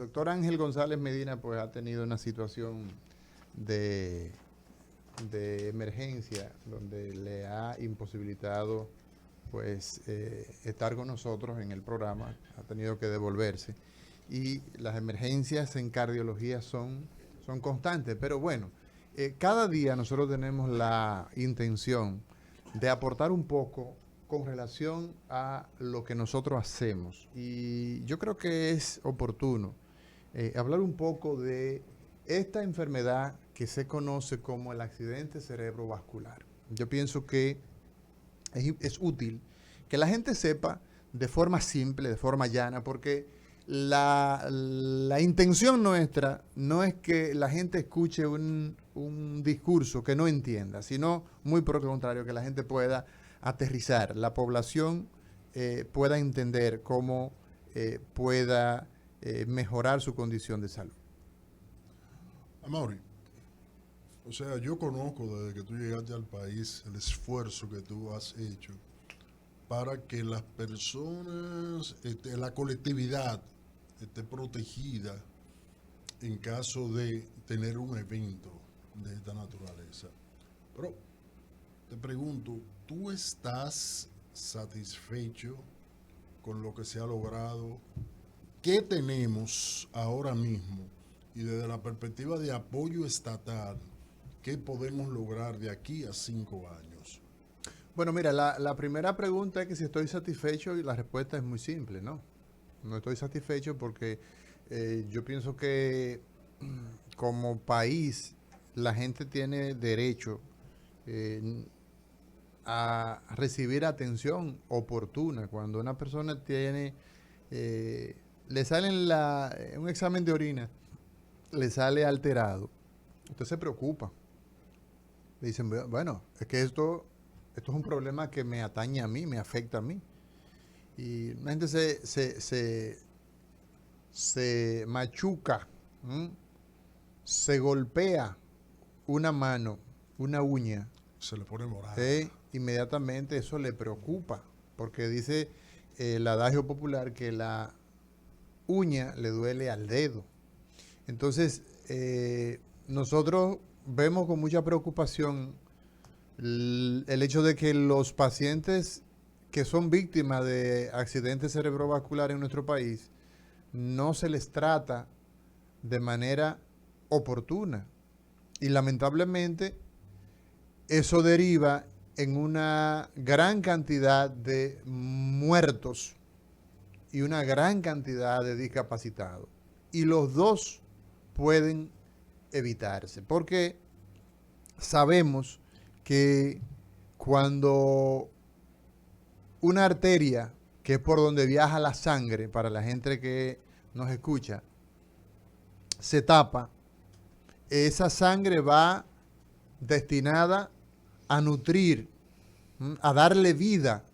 doctor Ángel González Medina pues ha tenido una situación de, de emergencia donde le ha imposibilitado pues estar con nosotros en el programa, ha tenido que devolverse. Y las emergencias en cardiología son constantes, pero bueno, cada día nosotros tenemos la intención de aportar un poco con relación a lo que nosotros hacemos. Y yo creo que es oportuno hablar un poco de esta enfermedad que se conoce como el accidente cerebrovascular. Yo pienso que es útil que la gente sepa de forma simple, de forma llana, porque la intención nuestra no es que la gente escuche un discurso que no entienda, sino muy por el contrario, que la gente pueda aterrizar, la población pueda entender cómo pueda mejorar su condición de salud. Amaury, o sea, yo conozco desde que tú llegaste al país el esfuerzo que tú has hecho para que las personas, la colectividad esté protegida en caso de tener un evento de esta naturaleza. Pero te pregunto, ¿tú estás satisfecho con lo que se ha logrado? ¿Qué tenemos ahora mismo? Y desde la perspectiva de apoyo estatal, ¿qué podemos lograr de aquí a 5 años? Bueno, mira, la primera pregunta es que si estoy satisfecho y la respuesta es muy simple, ¿no? No estoy satisfecho porque yo pienso que como país la gente tiene derecho a recibir atención oportuna. Cuando una persona tiene, le sale en un examen de orina, le sale alterado, usted se preocupa. Le dicen, bueno, es que esto es un problema que me atañe a mí, me afecta a mí. Y la gente se machuca, se golpea una mano, una uña. Se le pone morada. Inmediatamente eso le preocupa, porque dice el adagio popular que la uña le duele al dedo. Entonces, nosotros vemos con mucha preocupación el hecho de que los pacientes que son víctimas de accidentes cerebrovasculares en nuestro país no se les trata de manera oportuna. Y lamentablemente eso deriva en una gran cantidad de muertos y una gran cantidad de discapacitados. Y los dos pueden evitarse, porque sabemos que cuando una arteria, que es por donde viaja la sangre, para la gente que nos escucha, se tapa, esa sangre va destinada a nutrir, a darle vida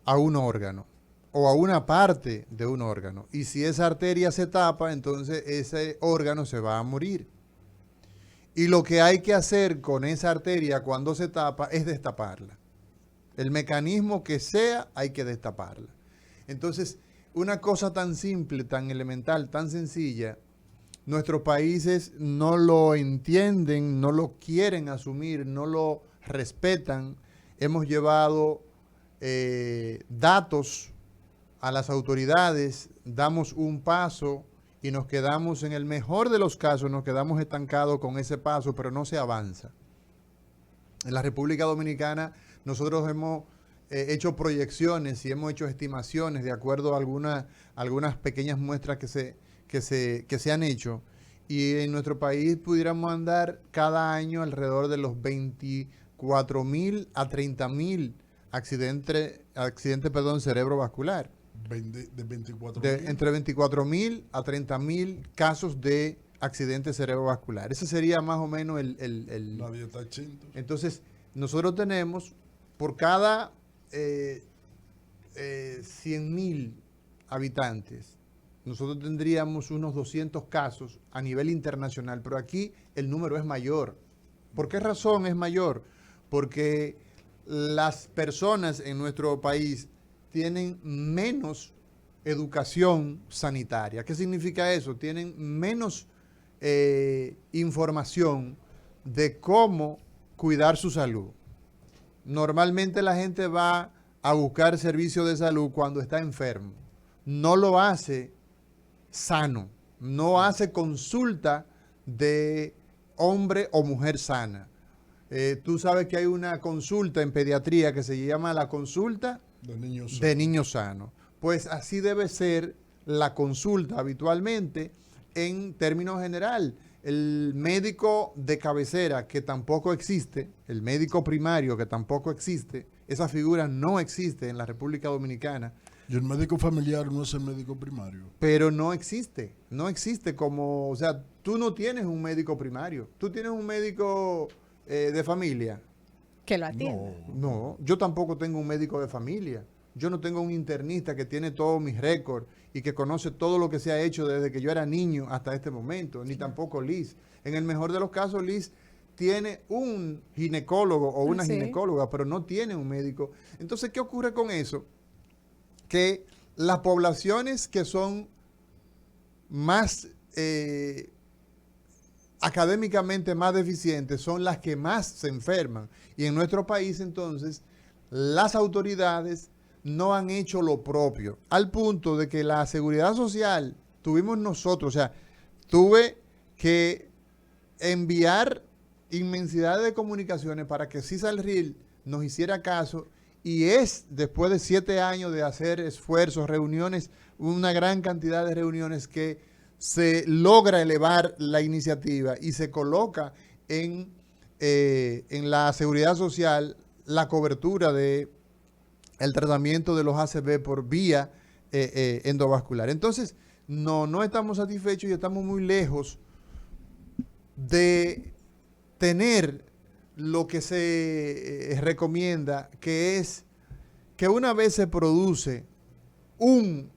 a un órgano o a una parte de un órgano. Y si esa arteria se tapa, entonces ese órgano se va a morir. Y lo que hay que hacer con esa arteria cuando se tapa es destaparla. El mecanismo que sea, hay que destaparla. Entonces, una cosa tan simple, tan elemental, tan sencilla, nuestros países no lo entienden, no lo quieren asumir, no lo respetan. Hemos llevado datos a las autoridades, damos un paso y nos quedamos, en el mejor de los casos, nos quedamos estancados con ese paso, pero no se avanza. En la República Dominicana nosotros hemos hecho proyecciones y hemos hecho estimaciones de acuerdo a algunas pequeñas muestras que se han hecho. Y en nuestro país pudiéramos andar cada año alrededor de los 24,000 a 30,000 accidentes cerebrovascular. De 24,000. Entre 24,000 a 30,000 casos de accidente cerebrovascular. Ese sería más o menos Nadie está exento. Entonces, nosotros tenemos por cada 100,000 habitantes, nosotros tendríamos unos 200 casos a nivel internacional, pero aquí el número es mayor. ¿Por qué razón es mayor? Porque las personas en nuestro país tienen menos educación sanitaria. ¿Qué significa eso? Tienen menos información de cómo cuidar su salud. Normalmente la gente va a buscar servicios de salud cuando está enfermo. No lo hace sano, no hace consulta de hombre o mujer sana. Tú sabes que hay una consulta en pediatría que se llama la consulta de niños sanos. Pues así debe ser la consulta habitualmente en términos general. El médico de cabecera, que tampoco existe, el médico primario, que tampoco existe, esa figura no existe en la República Dominicana. Y el médico familiar no es el médico primario. Pero no existe como, o sea, tú no tienes un médico primario, tú tienes un médico de familia. Que lo atienda. No, yo tampoco tengo un médico de familia. Yo no tengo un internista que tiene todos mis récords y que conoce todo lo que se ha hecho desde que yo era niño hasta este momento, ni tampoco Liz. En el mejor de los casos, Liz tiene un ginecólogo o una ginecóloga, pero no tiene un médico. Entonces, ¿qué ocurre con eso? Que las poblaciones que son más académicamente más deficientes son las que más se enferman. Y en nuestro país, entonces, las autoridades no han hecho lo propio, al punto de que la seguridad social tuvimos nosotros, o sea, tuve que enviar inmensidad de comunicaciones para que CISALRIL nos hiciera caso, y es después de 7 años de hacer esfuerzos, reuniones, una gran cantidad de reuniones, que se logra elevar la iniciativa y se coloca en la seguridad social la cobertura de el tratamiento de los ACV por vía endovascular. Entonces, no estamos satisfechos y estamos muy lejos de tener lo que se recomienda, que es que una vez se produce un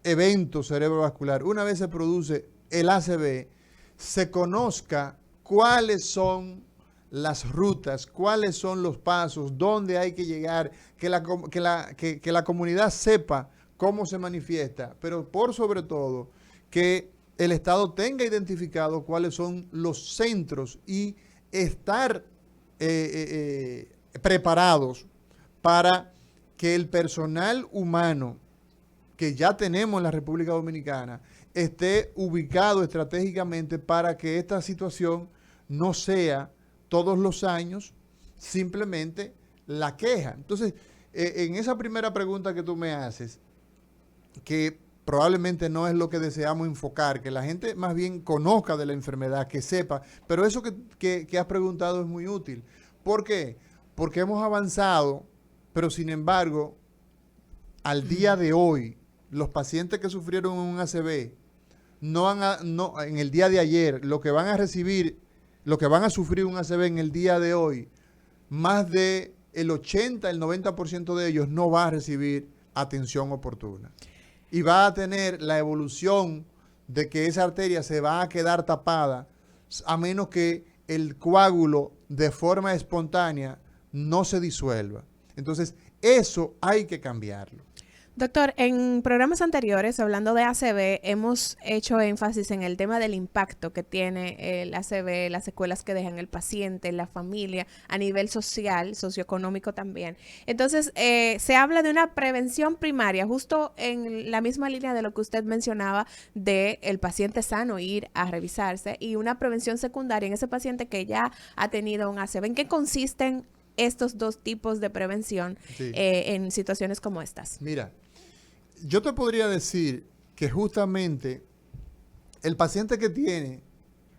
evento cerebrovascular, una vez se produce el ACV, se conozca cuáles son las rutas, cuáles son los pasos, dónde hay que llegar, que la comunidad sepa cómo se manifiesta, pero por sobre todo que el Estado tenga identificado cuáles son los centros y estar preparados para que el personal humano que ya tenemos en la República Dominicana esté ubicado estratégicamente para que esta situación no sea todos los años simplemente la queja. Entonces, en esa primera pregunta que tú me haces, que probablemente no es lo que deseamos enfocar, que la gente más bien conozca de la enfermedad, que sepa, pero eso que has preguntado es muy útil. ¿Por qué? Porque hemos avanzado, pero sin embargo, al día de hoy, los pacientes que sufrieron un ACV, en el día de ayer, lo que van a sufrir un ACV en el día de hoy, más de el 80, el 90% de ellos no va a recibir atención oportuna. Y va a tener la evolución de que esa arteria se va a quedar tapada a menos que el coágulo de forma espontánea no se disuelva. Entonces, eso hay que cambiarlo. Doctor, en programas anteriores, hablando de ACV, hemos hecho énfasis en el tema del impacto que tiene el ACV, las secuelas que deja en el paciente, en la familia, a nivel social, socioeconómico también. Entonces, se habla de una prevención primaria, justo en la misma línea de lo que usted mencionaba de el paciente sano ir a revisarse, y una prevención secundaria en ese paciente que ya ha tenido un ACV. ¿En qué consisten estos dos tipos de prevención en situaciones como estas? Mira, yo te podría decir que justamente el paciente que tiene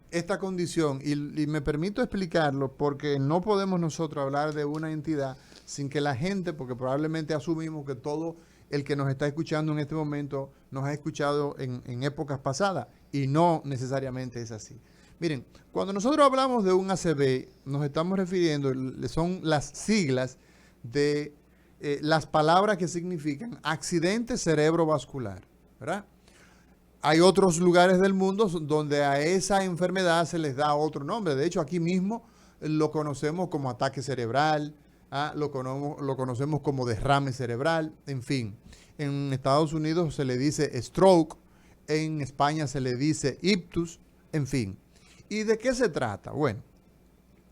esta condición, y me permito explicarlo porque no podemos nosotros hablar de una entidad sin que la gente, porque probablemente asumimos que todo el que nos está escuchando en este momento nos ha escuchado en épocas pasadas, y no necesariamente es así. Miren, cuando nosotros hablamos de un ACV, nos estamos refiriendo, son las siglas de las palabras que significan accidente cerebrovascular, ¿verdad? Hay otros lugares del mundo donde a esa enfermedad se les da otro nombre. De hecho, aquí mismo lo conocemos como ataque cerebral, lo conocemos como derrame cerebral, en fin. En Estados Unidos se le dice stroke, en España se le dice ictus, en fin. ¿Y de qué se trata? Bueno,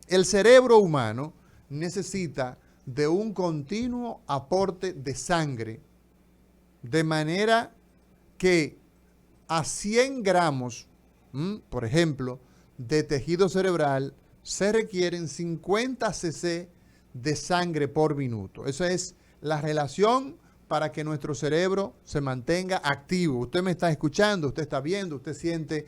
el cerebro humano necesita de un continuo aporte de sangre, de manera que a 100 gramos, por ejemplo, de tejido cerebral, se requieren 50 cc de sangre por minuto. Esa es la relación para que nuestro cerebro se mantenga activo. Usted me está escuchando, usted está viendo, usted siente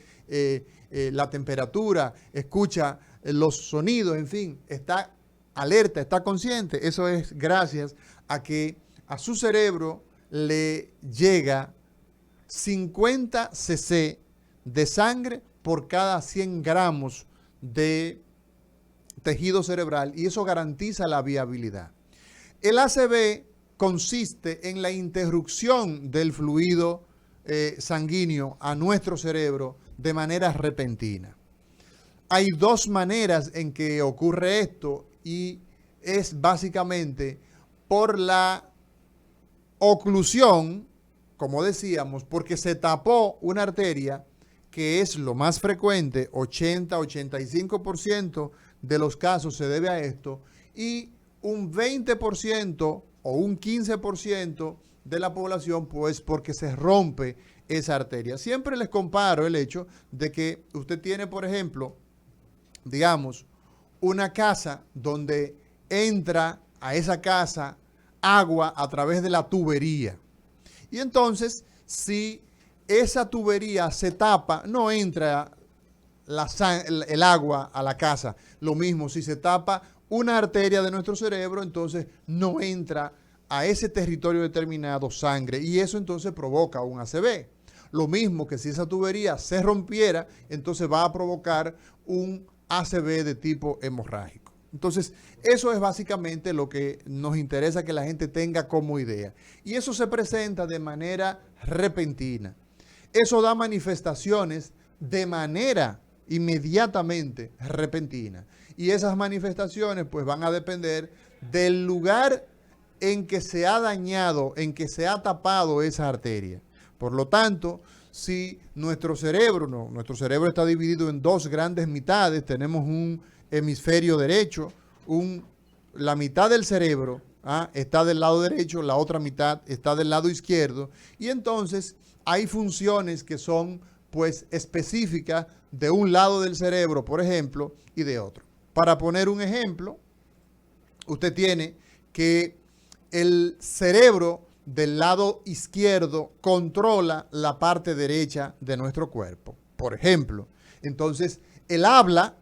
la temperatura, escucha los sonidos, en fin, está alerta, está consciente. Eso es gracias a que a su cerebro le llega 50 cc de sangre por cada 100 gramos de tejido cerebral, y eso garantiza la viabilidad. El ACV consiste en la interrupción del fluido sanguíneo a nuestro cerebro de manera repentina. Hay dos maneras en que ocurre esto, y es básicamente por la oclusión, como decíamos, porque se tapó una arteria, que es lo más frecuente, 80-85% de los casos se debe a esto, y un 20% o un 15% de la población, pues porque se rompe esa arteria. Siempre les comparo el hecho de que usted tiene, por ejemplo, digamos, una casa donde entra a esa casa agua a través de la tubería. Y entonces, si esa tubería se tapa, no entra el agua a la casa. Lo mismo, si se tapa una arteria de nuestro cerebro, entonces no entra a ese territorio determinado sangre, y eso entonces provoca un ACV. Lo mismo que si esa tubería se rompiera, entonces va a provocar un ACV de tipo hemorrágico. Entonces, eso es básicamente lo que nos interesa que la gente tenga como idea. Y eso se presenta de manera repentina. Eso da manifestaciones de manera inmediatamente repentina. Y esas manifestaciones pues van a depender del lugar en que se ha dañado, en que se ha tapado esa arteria. Por lo tanto, si nuestro cerebro está dividido en dos grandes mitades, tenemos un hemisferio derecho, la mitad del cerebro está del lado derecho, la otra mitad está del lado izquierdo, y entonces hay funciones que son pues específicas de un lado del cerebro, por ejemplo, y de otro. Para poner un ejemplo, usted tiene que el cerebro del lado izquierdo controla la parte derecha de nuestro cuerpo, por ejemplo. Entonces, el habla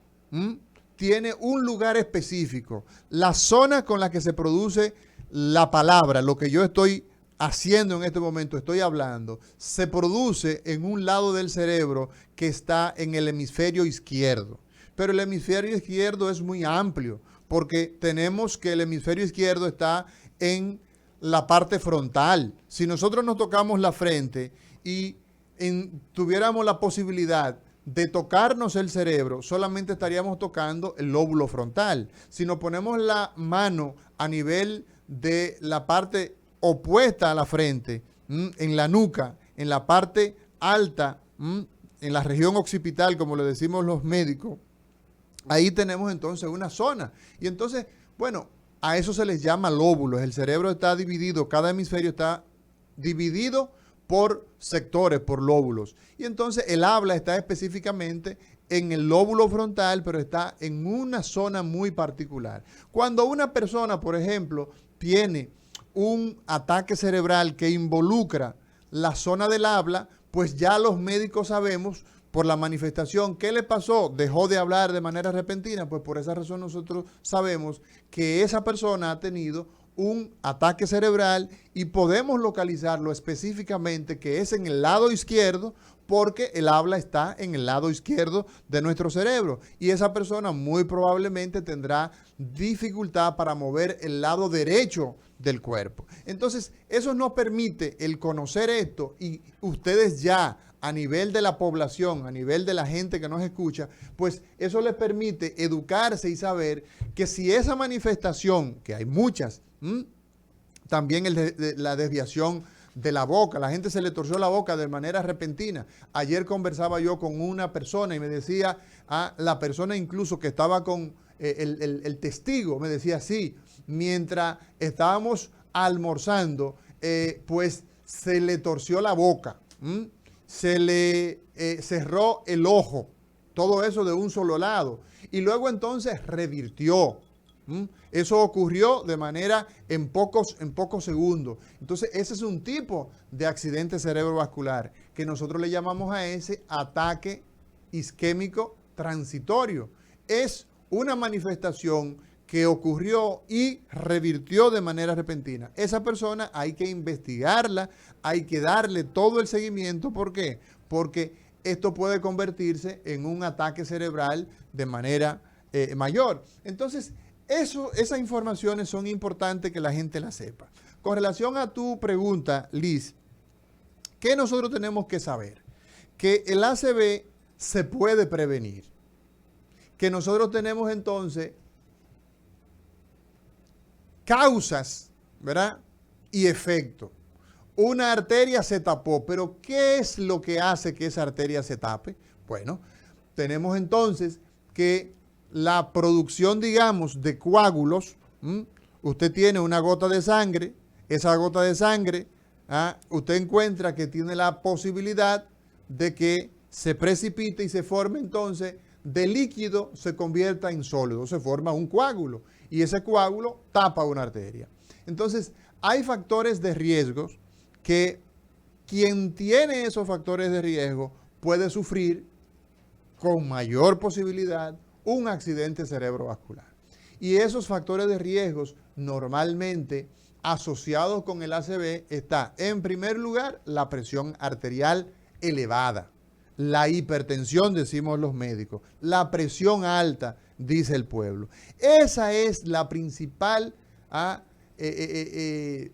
tiene un lugar específico. La zona con la que se produce la palabra, lo que yo estoy haciendo en este momento, estoy hablando, se produce en un lado del cerebro que está en el hemisferio izquierdo. Pero el hemisferio izquierdo es muy amplio, porque tenemos que el hemisferio izquierdo está en la parte frontal. Si nosotros nos tocamos la frente y tuviéramos la posibilidad de tocarnos el cerebro, solamente estaríamos tocando el lóbulo frontal. Si nos ponemos la mano a nivel de la parte opuesta a la frente, en la nuca, en la parte alta, en la región occipital, como le decimos los médicos, ahí tenemos entonces una zona. Y entonces, bueno, a eso se les llama lóbulos. El cerebro está dividido, cada hemisferio está dividido por sectores, por lóbulos. Y entonces el habla está específicamente en el lóbulo frontal, pero está en una zona muy particular. Cuando una persona, por ejemplo, tiene un ataque cerebral que involucra la zona del habla, pues ya los médicos sabemos por la manifestación, ¿qué le pasó? Dejó de hablar de manera repentina. Pues por esa razón nosotros sabemos que esa persona ha tenido un ataque cerebral y podemos localizarlo específicamente que es en el lado izquierdo, porque el habla está en el lado izquierdo de nuestro cerebro, y esa persona muy probablemente tendrá dificultad para mover el lado derecho del cuerpo. Entonces, eso nos permite el conocer esto y ustedes ya a nivel de la población, a nivel de la gente que nos escucha, pues eso les permite educarse y saber que si esa manifestación, que hay muchas, también la desviación de la boca, la gente se le torció la boca de manera repentina. Ayer conversaba yo con una persona y me decía, la persona incluso que estaba con el testigo, me decía, sí, mientras estábamos almorzando, pues se le torció la boca, se le cerró el ojo, todo eso de un solo lado, y luego entonces revirtió. Eso ocurrió de manera en pocos segundos. Entonces, ese es un tipo de accidente cerebrovascular que nosotros le llamamos a ese ataque isquémico transitorio. Es una manifestación que ocurrió y revirtió de manera repentina. Esa persona hay que investigarla, hay que darle todo el seguimiento. ¿Por qué? Porque esto puede convertirse en un ataque cerebral de manera mayor. Entonces, esas informaciones son importantes que la gente las sepa. Con relación a tu pregunta, Liz, ¿qué nosotros tenemos que saber? Que el ACV se puede prevenir. Que nosotros tenemos entonces causas, ¿verdad? Y efectos. Una arteria se tapó, pero ¿qué es lo que hace que esa arteria se tape? Bueno, tenemos entonces que la producción, digamos, de coágulos, usted tiene una gota de sangre, esa gota de sangre, usted encuentra que tiene la posibilidad de que se precipite y se forme entonces de líquido, se convierta en sólido, se forma un coágulo y ese coágulo tapa una arteria. Entonces, hay factores de riesgo que quien tiene esos factores de riesgo puede sufrir con mayor posibilidad un accidente cerebrovascular. Y esos factores de riesgos normalmente asociados con el ACV está, en primer lugar, la presión arterial elevada, la hipertensión, decimos los médicos, la presión alta, dice el pueblo. Esa es la principal, el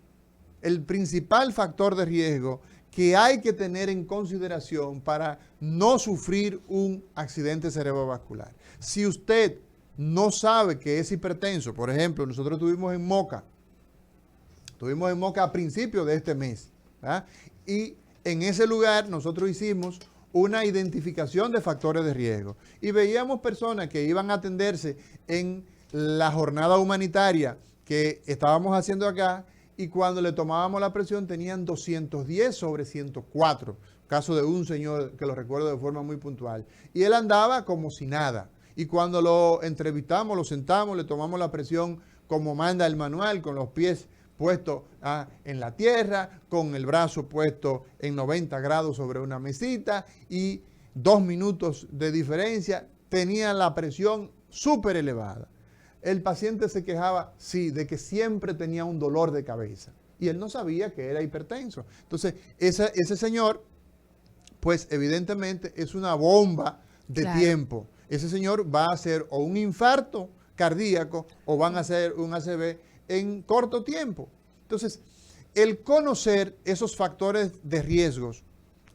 principal factor de riesgo que hay que tener en consideración para no sufrir un accidente cerebrovascular. Si usted no sabe que es hipertenso, por ejemplo, nosotros estuvimos en Moca a principios de este mes, ¿verdad? Y en ese lugar nosotros hicimos una identificación de factores de riesgo y veíamos personas que iban a atenderse en la jornada humanitaria que estábamos haciendo acá, y cuando le tomábamos la presión tenían 210/104, caso de un señor que lo recuerdo de forma muy puntual, y él andaba como si nada, y cuando lo entrevistamos, lo sentamos, le tomamos la presión como manda el manual, con los pies puestos en la tierra, con el brazo puesto en 90 grados sobre una mesita, y 2 minutos de diferencia, tenía la presión súper elevada. El paciente se quejaba, sí, de que siempre tenía un dolor de cabeza. Y él no sabía que era hipertenso. Entonces, ese señor, pues evidentemente es una bomba de tiempo. Ese señor va a hacer o un infarto cardíaco o van a hacer un ACV en corto tiempo. Entonces, el conocer esos factores de riesgos,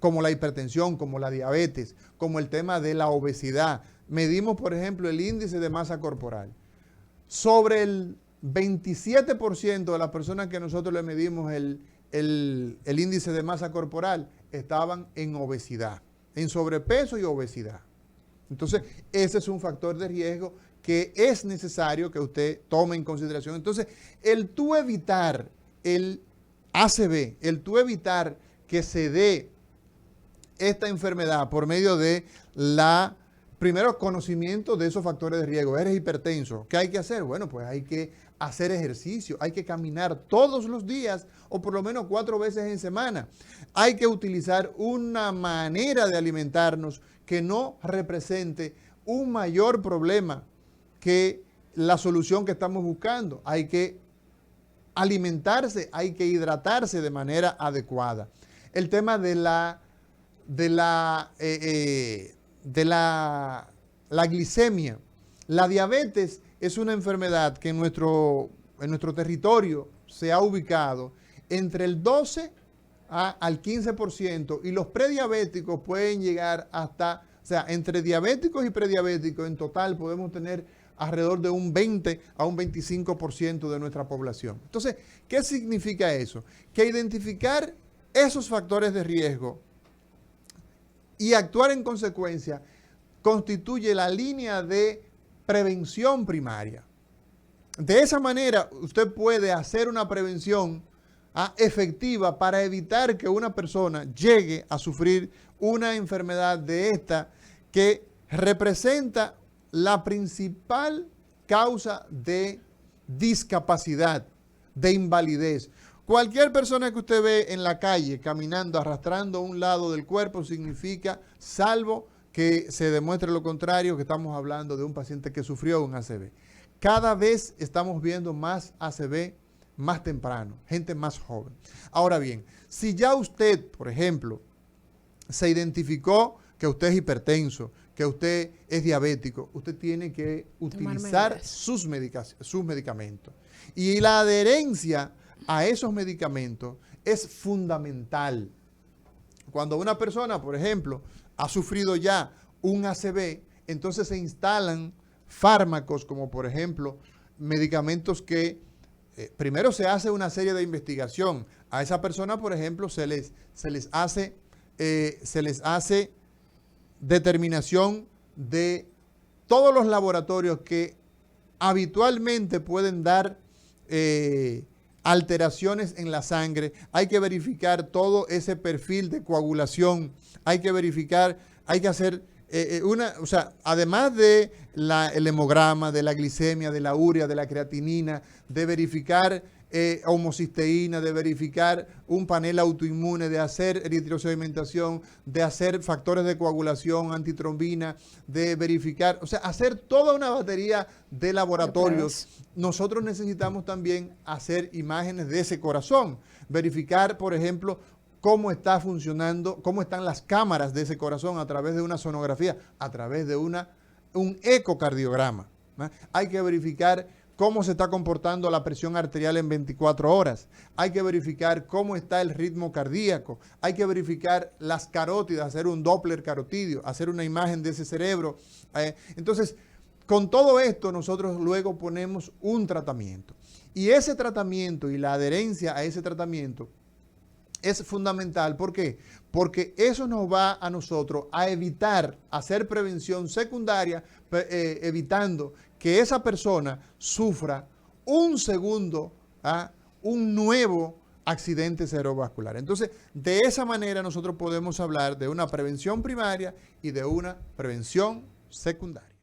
como la hipertensión, como la diabetes, como el tema de la obesidad. Medimos, por ejemplo, el índice de masa corporal. Sobre el 27% de las personas que nosotros le medimos el índice de masa corporal estaban en obesidad, en sobrepeso y obesidad. Entonces, ese es un factor de riesgo que es necesario que usted tome en consideración. Entonces, el tú evitar el ACV, el tú evitar que se dé esta enfermedad por medio de primero, conocimiento de esos factores de riesgo. Eres hipertenso. ¿Qué hay que hacer? Bueno, pues hay que hacer ejercicio, hay que caminar todos los días o por lo menos 4 veces en semana. Hay que utilizar una manera de alimentarnos que no represente un mayor problema que la solución que estamos buscando. Hay que alimentarse, hay que hidratarse de manera adecuada. El tema de la glicemia. La diabetes es una enfermedad que en nuestro territorio se ha ubicado entre el 12 al 15% y los prediabéticos pueden llegar hasta, o sea, entre diabéticos y prediabéticos en total podemos tener alrededor de un 20 a un 25% de nuestra población. Entonces, ¿qué significa eso? Que identificar esos factores de riesgo y actuar en consecuencia constituye la línea de prevención primaria. De esa manera, usted puede hacer una prevención efectiva para evitar que una persona llegue a sufrir una enfermedad de esta que representa la principal causa de discapacidad, de invalidez. Cualquier persona que usted ve en la calle caminando, arrastrando un lado del cuerpo, significa, salvo que se demuestre lo contrario, que estamos hablando de un paciente que sufrió un ACV. Cada vez estamos viendo más ACV más temprano, gente más joven. Ahora bien, si ya usted, por ejemplo, se identificó que usted es hipertenso, que usted es diabético, usted tiene que utilizar sus medicamentos. Y la adherencia a esos medicamentos es fundamental. Cuando una persona, por ejemplo, ha sufrido ya un ACV, entonces se instalan fármacos como, por ejemplo, medicamentos que primero se hace una serie de investigación. A esa persona, por ejemplo, se les hace determinación de todos los laboratorios que habitualmente pueden dar alteraciones en la sangre. Hay que verificar todo ese perfil de coagulación. Hay que verificar, hay que hacer o sea, además de el hemograma, de la glicemia, de la urea, de la creatinina, de verificar homocisteína, de verificar un panel autoinmune, de hacer eritrosedimentación, de hacer factores de coagulación, antitrombina, de verificar, o sea, hacer toda una batería de laboratorios. Nosotros necesitamos también hacer imágenes de ese corazón, verificar, por ejemplo, cómo está funcionando, cómo están las cámaras de ese corazón a través de una sonografía, a través de un ecocardiograma, ¿no? Hay que verificar cómo se está comportando la presión arterial en 24 horas. Hay que verificar cómo está el ritmo cardíaco. Hay que verificar las carótidas, hacer un Doppler carotidio, hacer una imagen de ese cerebro. Entonces, con todo esto, nosotros luego ponemos un tratamiento. Y ese tratamiento y la adherencia a ese tratamiento es fundamental. ¿Por qué? Porque eso nos va a nosotros a evitar hacer prevención secundaria, evitando que esa persona sufra un nuevo accidente cerebrovascular. Entonces, de esa manera nosotros podemos hablar de una prevención primaria y de una prevención secundaria.